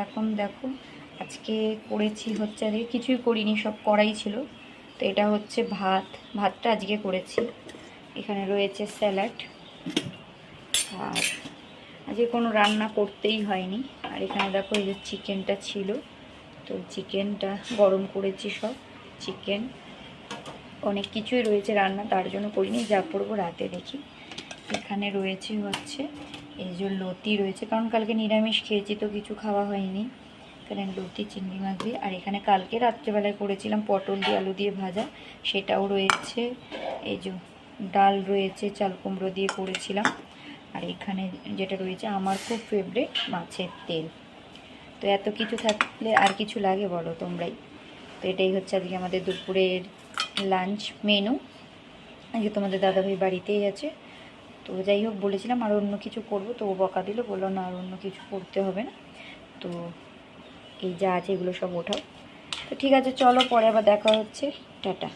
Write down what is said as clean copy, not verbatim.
এখন দেখো আজকে করেছি হচ্ছে, আজকে কিছুই করিনি, সব করাই ছিল। তো এটা হচ্ছে ভাতটা আজকে করেছি। এখানে রয়েছে স্যালাড, আর আজকে কোনো রান্না করতেই হয়নি। আর এখানে দেখো এই যে চিকেনটা ছিল, তো চিকেনটা গরম করেছি, সব চিকেন অনেক কিছুই রয়েছে রান্না, তার জন্য করিনি, যা করবো রাতে দেখি। এখানে রয়েছে হচ্ছে এই যে লতি রয়েছে, কারণ কালকে নিরামিষ খেয়েছি তো কিছু খাওয়া হয়নি। এখানে লতি চিংড়ি মাছ দিয়ে, আর এখানে কালকে রাত্রেবেলায় করেছিলাম পটল দিয়ে আলু দিয়ে ভাজা, সেটাও রয়েছে। এই যে ডাল রয়েছে, চাল কুমড়ো দিয়ে করেছিলাম। আর এখানে যেটা রয়েছে আমার খুব ফেভারিট মাছের তেল। তো এত কিছু থাকলে আর কিছু লাগে বলো তোমরাই। তো এটাই হচ্ছে আজকে আমাদের দুপুরের লাঞ্চ মেনু। আজকে তোমাদের দাদাভাই বাড়িতেই আছে। তো যাই হোক, বলেছিলাম আর অন্য কিছু করবো, তো ও বকা দিল, বললো না আর অন্য কিছু করতে হবে না, তো এই যা আছে এগুলো সব ওঠাও। তো ঠিক আছে, চলো পরে আবার দেখা হচ্ছে, টাটা।